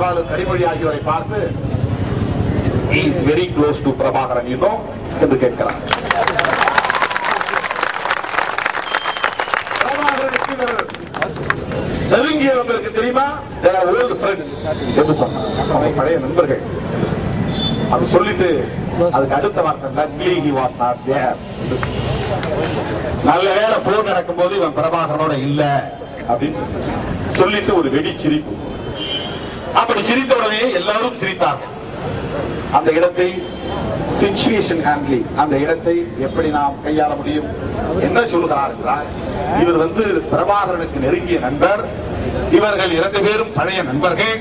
கனிமொழி ஆகியோரை பார்த்து he is very close to Prabhakaran என்று கேட்கிறார். பிரபாகரனுக்கு நெருங்கியவங்களுக்கு தெரியுமா? they are old friends என்று சொன்னார். பழைய நண்பர்கள். அது சொல்லிட்டு அதுக்கு அடுத்த வார்த்தை luckily he was not there. நல்ல வேளை போர் நடக்கும் போது இவன் பிரபாகரனோட இல்ல அப்படின்னு சொல்லிட்டு ஒரு வெடி சிரிப்பு. அப்படி சிரித்தவுடனே எல்லாரும் சிரித்தார்கள். அந்த இடத்தை சிச்சுவேஷன் ஹேண்ட்லிங், அந்த இடத்தை எப்படி நாம் கையாள முடியும் என்ன சொல்லுகிறார் என்றால், இவர் பிரபாகரனுக்கு நெருங்கிய நண்பர், இவர்கள் 2 பேரும் பழைய நண்பர்கள்,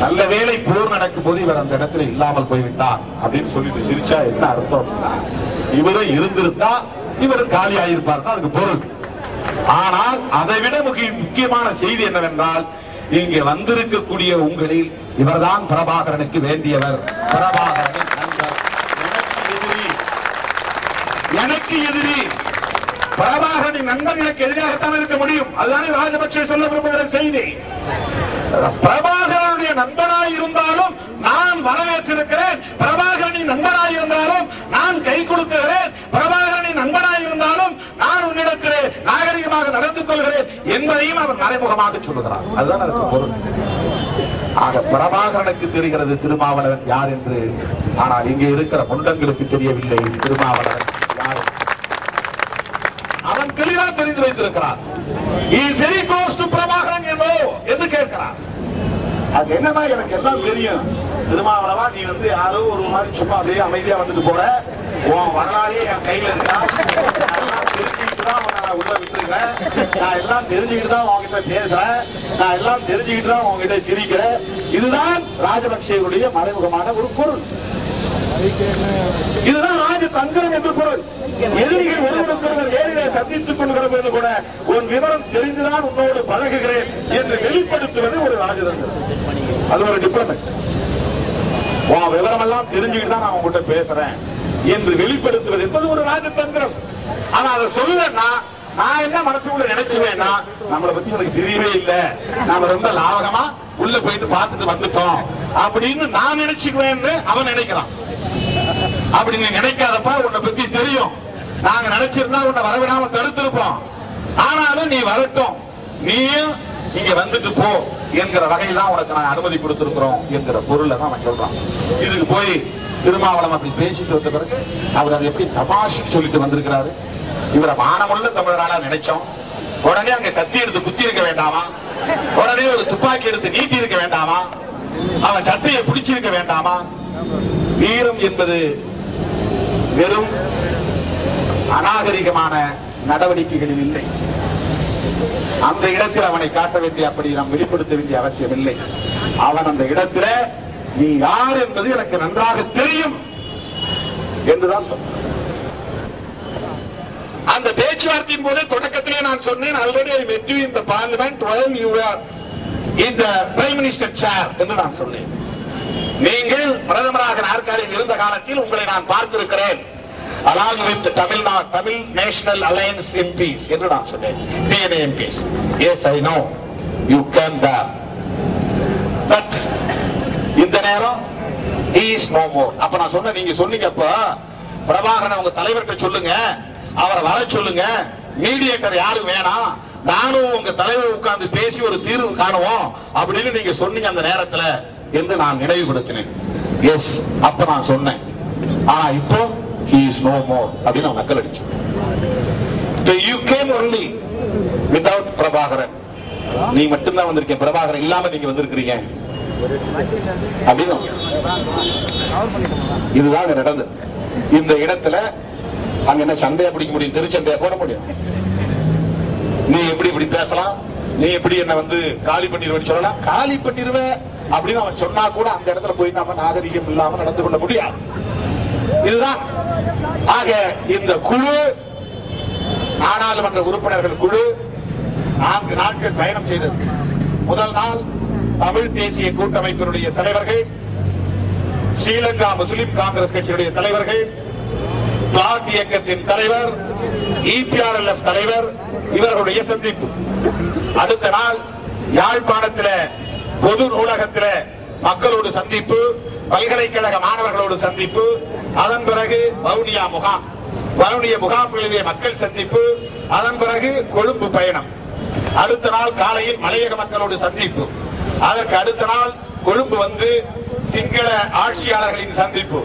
நல்ல வேளை போர் நடக்கும் போது இவர் அந்த இடத்துல இல்லாமல் போய்விட்டார் அப்படின்னு சொல்லிட்டு சிரிச்சா என்ன அர்த்தம்? இவரும் இருந்திருந்தா இவர் காலியாயிருப்பார் தான் அதுக்கு பொருள். ஆனால் அதை விட முக்கியமான செய்தி என்னவென்றால், இங்கே வந்திருக்கக்கூடிய உங்களில் இவர்தான் பிரபாகரனுக்கு வேண்டியவர், பிரபாகரனின் நண்பர், எனக்கு எதிரி. பிரபாகரனின் நண்பர்களுக்கு எதிராகத்தான் இருக்க முடியும். அதுதானே ராஜபக்சே சொல்ல விரும்புகிற செய்தி. பிரபாகரனுடைய நண்பனாய் இருந்தாலும் நான் வரவேற்றிருக்கிறேன், பிரபாகரனின் நண்பனாய் இருந்தாலும் நான் கை கொடுக்கிறேன், பிரபாகரனின் நண்பனாய் இருந்தாலும் நான் உன்னிடத்திலே நாகரிகமாக நடந்து கொள்கிறேன் என்பதையும் அவர் மறைமுகமாக சொல்லுகிறார். அதுதான் அதற்கு பொருள். ஆக பிரபாகரனுக்கு தெரிகிறது திருமாவளவன் யார் என்று. ஆனால் இங்கே இருக்கிற முண்டங்களுக்கு தெரியவில்லை திருமாவளவன் யார். அவன் தெளிவாக தெரிந்து வைத்திருக்கிறார். பிரபாகரன் என்று கேட்கிறார். அது என்னன்னா, எனக்கு எல்லாம் தெரியும் திருமாவளவா, நீ யாரோ ஒரு மாதிரி சும்மா அப்படியே அமைதியா வந்துட்டு போற, உன் வரலாறே என் கையில இருக்கா, தெரிஞ்சுக்கிட்டு தான் உள்ள விட்டுருக்கிறேன், நான் எல்லாம் தெரிஞ்சுக்கிட்டு தான் உங்ககிட்ட பேசுறேன், நான் எல்லாம் தெரிஞ்சுக்கிட்டு தான் உங்ககிட்ட சிரிக்கிறேன். இதுதான் ராஜபக்சேவுடைய மறைமுகமான ஒரு பொருள். இதுதான் ராஜதந்திரம் என்று பொருள். எதிரிகள் ஒருவருக்கொருவர் நேரிலே சந்தித்துக் கொள்கிற போது கூட உன் விவரம் தெரிந்துதான் உன்னோடு பழகுகிறேன் என்று வெளிப்படுத்துவது ஒரு ராஜதந்திரம். அது ஒரு டிப்ளமேட். உன் விவரம் எல்லாம் தெரிஞ்சுக்கிட்டு தான் நான் உங்ககிட்ட பேசுறேன் என்று வெளிப்படுத்துவது என்பது ஒரு ராஜதந்திரம். ஆனா அதை சொல்லலன்னா நான் என்ன மனசுக்குள்ள நினைச்சுவேன்னா, நம்மளை பத்தி எனக்கு தெரியவே இல்லை, நாம ரொம்ப லாபகமா உள்ள போயிட்டு பார்த்துட்டு வந்துட்டோம் அப்படின்னு நான் நினைச்சுக்குவேன்னு அவன் நினைக்கிறான். அப்படி நீ நினைக்காதப்பா, உன்னை பத்தி தெரியும், நாங்க நினைச்சிருந்தா உன்னை வரவிடாம தடுத்திருப்போம், ஆனாலும் நீ வரட்டும், நீயும் இங்க வந்துட்டு போ என்கிற வகையில் தான் உனக்கு நான் அனுமதி கொடுத்திருக்கிறோம் என்கிற பொருளை தான் அவன் சொல்றான். இதுக்கு போய் திருமாவளவன் அப்படி பேசிட்டு வந்த பிறகு அவர் அதை எப்படி தமாஷுன்னு சொல்லிட்டு வந்திருக்கிறாரு. இவரை மானமுள்ள தமிழரால நினைச்சோம், உடனே அங்க கத்தி எடுத்து குத்தி இருக்க வேண்டாமா, உடனே ஒரு துப்பாக்கி எடுத்து நீட்டி இருக்க வேண்டாமா, அவன் சட்டையை பிடிச்சிருக்க வேண்டாமா? வீரம் என்பது வெறும் அநாகரிகமான நடவடிக்கைகளில் இல்லை. அந்த இடத்தில் அவனை காட்ட வேண்டிய, அப்படி நாம் வெளிப்படுத்த வேண்டிய அவசியம் இல்லை. அவன் அந்த இடத்துல நீ யார் என்பது எனக்கு நன்றாக தெரியும் என்றுதான் சொன்னான். அந்த பேச்சுவார்த்தையின் போது தொடக்கத்திலே நான் சொன்னேன், already I met you in the parliament while you were in the prime minister chair என்று நான் சொன்னேன். நீங்கள் பிரதமராக நாற்காலியில் இருந்த காலத்தில் உங்களை நான் பார்த்திருக்கிறேன், along with Tamil National Alliance MPs என்று நான் சொன்னேன், TNA MPs. Yes, I know you came there, but இந்த நேரம் he is no more. அப்ப நான் சொன்னேன், நீங்க சொன்னீங்க அப்ப பிரபாகரன் உங்க தலைவர்கிட்ட சொல்லுங்க, அவரை வர சொல்லுங்க, மீடியேட்டர் யாரும் வேணாம், நானும் உங்க தலைவர் உட்கார்ந்து பேசி ஒரு தீர்வு காணுவோம் அப்படின்னு நீங்க சொன்னீங்க அந்த நேரத்துல என்று நான் நினைவுபடுத்தினேன். எஸ், அப்ப நான் சொன்னேன். ஆனா இப்போ he is no more அப்படின்னு அவன் நக்கல் அடிச்சு. You came only without Prabhakaran. நீ மட்டும்தான் வந்திருக்கீங்க, பிரபாகரன் இல்லாம நீங்க வந்திருக்கிறீங்க அப்படின்னு. இதுதான் நடந்தது. இந்த இடத்துல அங்க என்ன சண்டையா பிடிக்க முடியும், திருச்சண்டையா போட முடியும்? நீ எப்படி இப்படி பேசலாம், நீ எப்படி என்ன காலி பண்ணிடுவேன்னு சொல்லலாம், காலி பண்ணிடுவேன் அப்படின்னு அவன் சொன்னா கூட அந்த இடத்துல போய் நாம நாகரிகம் இல்லாம நடந்து கொள்ள முடியாது. இதுதான். ஆக இந்த குழு, நாடாளுமன்ற உறுப்பினர்கள் குழு 4 நாட்கள் பயணம் செய்தது. முதல் நாள் தமிழ் தேசிய கூட்டமைப்பினுடைய தலைவர்கள், ஸ்ரீலங்கா முஸ்லிம் காங்கிரஸ் கட்சியுடைய தலைவர்கள், பிளாட் இயக்கத்தின் தலைவர், EPRLF தலைவர், இவர்களுடைய சந்திப்பு. அடுத்த நாள் யாழ்ப்பாணத்தில் பொது நூலகத்தில் மக்களோடு சந்திப்பு, பல்கலைக்கழக மாணவர்களோடு சந்திப்பு, அதன் பிறகு வவுனியா முகாம், வவுனியா முகாம்களிலே மக்கள் சந்திப்பு, அதன் பிறகு கொழும்பு பயணம், அடுத்த நாள் காலையில் மலையக மக்களோடு சந்திப்பு, அதற்கு அடுத்த நாள் கொழும்பு வந்து சிங்கள ஆட்சியாளர்களின் சந்திப்பு,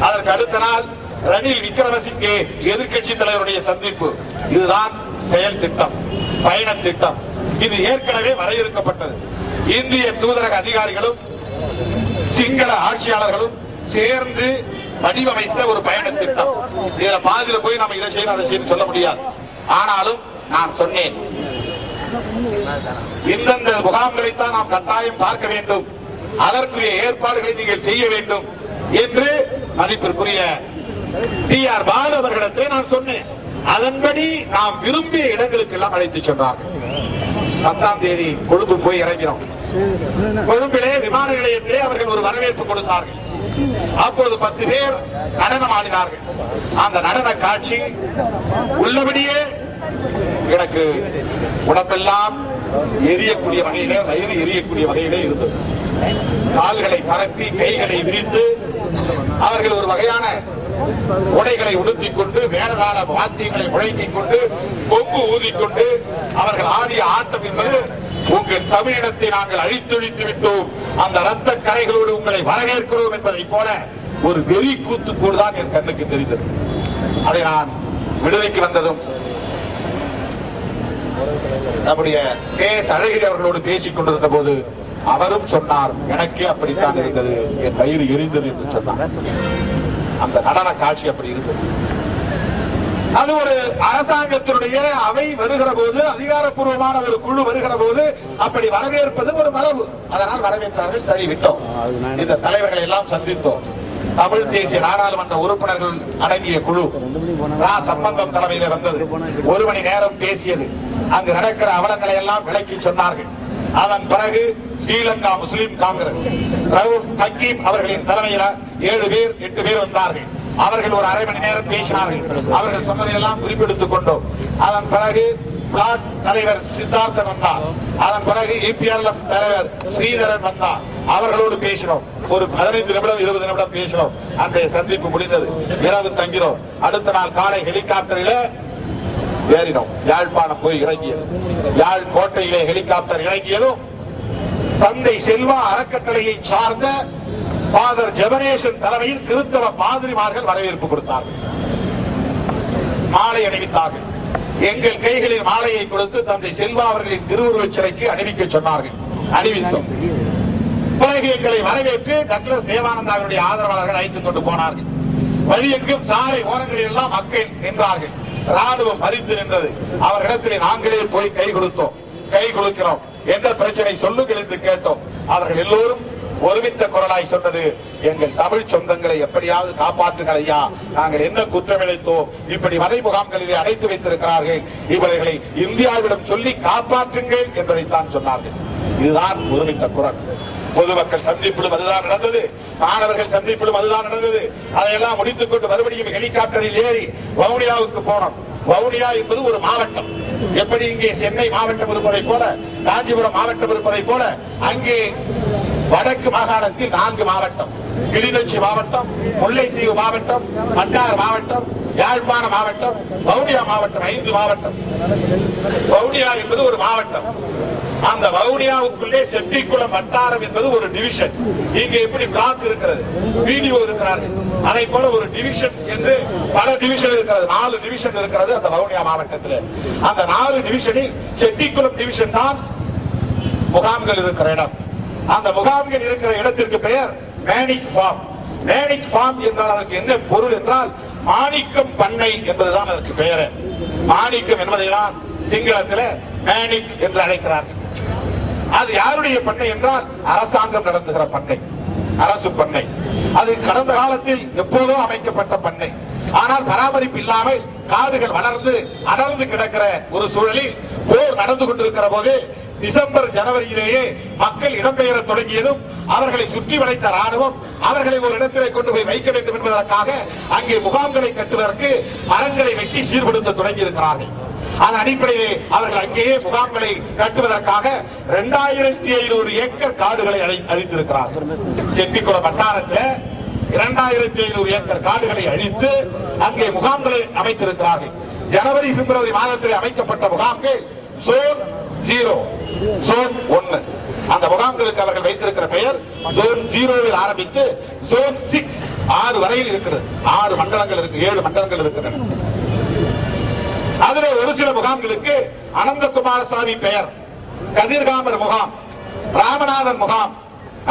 அதற்கு அடுத்த நாள் ரணில் விக்ரமசிங்கே எதிர்கட்சி தலைவருடைய சந்திப்பு. இதுதான் செயல் திட்டம், பயண திட்டம். இது ஏற்கனவே வரையறுக்கப்பட்டது. இந்திய தூதரக அதிகாரிகளும் சிங்கள ஆட்சியாளர்களும் சேர்ந்து வடிவமைத்த ஒரு பயண திட்டம். இதுல பாதியில போய் நம்ம இதை செய்யணும் அதை செய்யணும் சொல்ல முடியாது. ஆனாலும் நான் சொன்னேன், இந்தந்த முகாம்களைத்தான் நாம் கட்டாயம் பார்க்க வேண்டும், அதற்குரிய ஏற்பாடுகளை நீங்கள் செய்ய வேண்டும் என்று மதிப்பிற்குரிய டி.ஆர். பாலு அவர்களிடத்தை நான் சொன்னேன். அதன்படி நாம் விரும்பிய இடங்களுக்கு எல்லாம் அழைத்து சென்றார்கள். 10ஆம் தேதி கொழும்பு போய் இறங்கினோம். கொழும்பிலே விமான நிலையத்திலே அவர்கள் ஒரு வரவேற்பு கொடுத்தார்கள். அப்போது 10 பேர் நடனம் ஆடினார்கள். அந்த நடன காட்சி உள்ளபடியே எனக்கு உடம்பெல்லாம் எரியக்கூடிய வகையிலே, வயிறு எரியக்கூடிய வகையிலே இருந்தது. கால்களை பரப்பி கைகளை விரித்து அவர்கள் ஒரு வகையான உடைகளை உடுத்திக் கொண்டு வேடதாள வாத்தியங்களை முழங்கிக் கொண்டு கொம்பு ஊதிக்கொண்டு அவர்கள் ஆடிய ஆட்டம் என்பது, உங்கள் தமிழினத்தை நாங்கள் அழித்தொழித்து விட்டோம், அந்த இரத்த கரைகளோடு உங்களை வரவேற்கிறோம் என்பதை போல ஒரு வெறி கூத்து கூடுதான் என் கண்ணுக்கு தெரிந்தது. அதை நான் விடுதலைக்கு வந்ததும் நம்முடைய கே.எஸ். அழகிரி அவர்களோடு பேசிக் கொண்டிருந்த போது அவரும் சொன்னார், எனக்கே அப்படித்தான் இருந்தது, என் வயிறு எரிந்தது என்று சொன்னார். அந்த நடன காட்சி அப்படி இருந்தது. அது ஒரு அரசாங்கத்தினுடைய அவை வருகிற போது, அதிகாரப்பூர்வமான ஒரு குழு வருகிற போது அப்படி வரவேற்பது ஒரு மரபு. அதனால் வரவேற்றார்கள். சரி, விட்டோம். இந்த தலைவர்களை எல்லாம் சந்தித்தோம். தமிழ் தேசிய நாடாளுமன்ற உறுப்பினர்கள் அடங்கிய குழு சம்பந்தம் தலைமையில வந்தது. 1 மணி நேரம் பேசியது. அங்கு நடக்கிற அவலங்களை எல்லாம் விளக்கி சொன்னார்கள். அதன் பிறகு ஸ்ரீலங்கா முஸ்லிம் காங்கிரஸ் ரவுப் ஹக்கீம் அவர்களின் தலைமையில் 7 பேர் 8 பேர் வந்தார்கள். அவர்கள் ஒரு அரை மணி நேரம் பேசினார்கள். அவர்கள் சொன்னதையெல்லாம் குறிப்பெடுத்துக் கொண்டோம். அதன் பிறகு பிளாட் தலைவர் சித்தார்த்தன் வந்தார். அதன் பிறகு EPRLF தலைவர் ஸ்ரீதரன் வந்தார். அவர்களோடு பேசினோம். ஒரு 15 நிமிடம் 20 நிமிடம் பேசினோம். அன்றைய சந்திப்பு முடிந்தது. இரவு தங்கினோம். அடுத்த நாள் காலை ஹெலிகாப்டரில் ஏறினோம். யாழ்ப்பாணம் போய் இறங்கியது. யாழ் கோட்டையிலே ஹெலிகாப்டர் இறங்கியதும் தந்தை செல்வா அறக்கட்டளையை சார்ந்த ஃபாதர் ஜெபனேசன் தலைமையில் கிறிஸ்தவ பாதிரிமார்கள் வரவேற்பு கொடுத்தார்கள். மாலை அணிவித்தார்கள். எங்கள் கைகளில் மாலையை கொடுத்து தந்தை செல்வா அவர்களின் திருவுருவச் சிலைக்கு அணிவிக்க சொன்னார்கள். அணிவித்தோம். பிறகு எங்களை வரவேற்று டக்ளஸ் தேவானந்தாவுடைய ஆதரவாளர்கள் அழைத்துக் கொண்டு போனார்கள். வழியெங்கும் சாலை ஓரங்களில் எல்லாம் மக்கள் நின்றார்கள். ராணுவம் மதித்து நின்றது. அவர்களிடத்திலே நாங்களே போய் கை கொடுத்தோம். கை கொடுக்கிறோம். எந்த பிரச்சனை சொல்லுங்கள் என்று கேட்டோம். அவர்கள் எல்லோரும் ஒருமித்த குரலாய் சொன்னது, எங்கள் தமிழ் சொந்தங்களை எப்படியாவது காப்பாற்றுங்கள் ஐயா, நாங்கள் என்ன குற்றம் இழைத்தோம், இப்படி மலை முகாம்களிலே அடைத்து வைத்திருக்கிறார்கள், இவர்களை இந்தியாவிடம் சொல்லி காப்பாற்றுங்கள் என்பதைத்தான் சொன்னார்கள். இதுதான் ஒருமித்த குரல். பொதுமக்கள் சந்திப்பிலும் அதுதான் நடந்தது. மாணவர்கள் சந்திப்பிலும் அதுதான் நடந்தது. அதையெல்லாம் முடித்துக் கொண்டு மறுபடியும் ஹெலிகாப்டரில் ஏறி வவுனியாவுக்கு போனோம். வவுனியா என்பது ஒரு மாவட்டம். எப்படி இங்கே சென்னை மாவட்டம் இருப்பதை போல, காஞ்சிபுரம் மாவட்டம் இருப்பதை போல, அங்கே வடக்கு மாகாணத்தில் 4 மாவட்டம். கிளிநொச்சி மாவட்டம், முல்லைத்தீவு மாவட்டம், மன்னார் மாவட்டம், யாழ்ப்பாண மாவட்டம், வவுனியா மாவட்டம். 5 மாவட்டம். வவுனியா என்பது ஒரு மாவட்டம். அந்த வவுனியாவுக்குள்ளே செட்டிக்குளம் வட்டாரம் என்பது ஒரு டிவிஷன். இங்க எப்படி பிளாக் இருக்கிறது, வீடியோ இருக்கிறார்கள், அதை போல ஒரு டிவிஷன் என்று பல டிவிஷன் இருக்கிறது. 4 டிவிஷன் இருக்கிறது அந்த வவுனியா மாவட்டத்தில். அந்த 4 டிவிஷனில் செட்டிக்குளம் டிவிஷன் தான் முகாம்கள் இருக்கிற இடம். அந்த முகாம்கள் இருக்கிற இடத்திற்கு பெயர் மேனிக் ஃபார்ம். மேனிக் ஃபார்ம் என்றால் அதற்கு என்ன பொருள் என்றால், மாணிக்கம் பண்ணை என்பதுதான் அதற்கு பெயர். மாணிக்கம் என்பதைதான் சிங்களத்தில் மேனிக் என்று அழைக்கிறார்கள். அது யாருடைய பண்ணை என்றால், அரசாங்கம் நடத்துகிற பண்ணை, அரசு பண்ணை. அது கடந்த காலத்தில் எப்போதோ அமைக்கப்பட்ட பண்ணை. ஆனால் பராமரிப்பு இல்லாமல் காடுகள் வளர்ந்து அடர்ந்து கிடக்கிற ஒரு சூழலில் போர் நடந்து கொண்டிருக்கிற போது டிசம்பர் ஜனவரியிலேயே மக்கள் இடம்பெயர தொடங்கியதும் அவர்களை சுற்றி வளைத்த ராணுவம் அவர்களை ஒரு இடத்திலே கொண்டு போய் வைக்க வேண்டும் என்பதற்காக அங்கே முகாம்களை கட்டுவதற்கு மரங்களை வெட்டி சீர்படுத்த தொடங்கி இருக்கிறார்கள். அதன் அடிப்படையில் அவர்கள் அங்கேயே முகாம்களை கட்டுவதற்காக 2500 ஏக்கர் காடுகளை அழித்திருக்கிறார்கள். செட்டிக்குளம் வட்டாரத்தில் 2500 ஏக்கர் காடுகளை அழித்து அங்கே முகாம்களை அமைத்திருக்கிறார்கள். ஜனவரி பிப்ரவரி மாதத்தில் அமைக்கப்பட்ட முகாம்கள் ஜோன் 0, ஜோன் 1. அந்த முகாம்களுக்கு அவர்கள் வைத்திருக்கிற பெயர் ஜோன் 0 ஆரம்பித்து ஜோன் 6 6 வரையில் இருக்கிறது. 6 மண்டலங்கள் இருக்கு, 7 மண்டலங்கள் இருக்கின்றன. அதில் ஒரு சில முகாம்களுக்கு அனந்தகுமாரசாமி பெயர், கதிர்காமர் முகாம், ராமநாதன் முகாம்,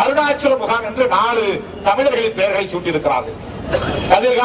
அருணாச்சல முகாம் என்று 4 தமிழர்களின் பெயர்களை சூட்டியிருக்கிறார்கள்.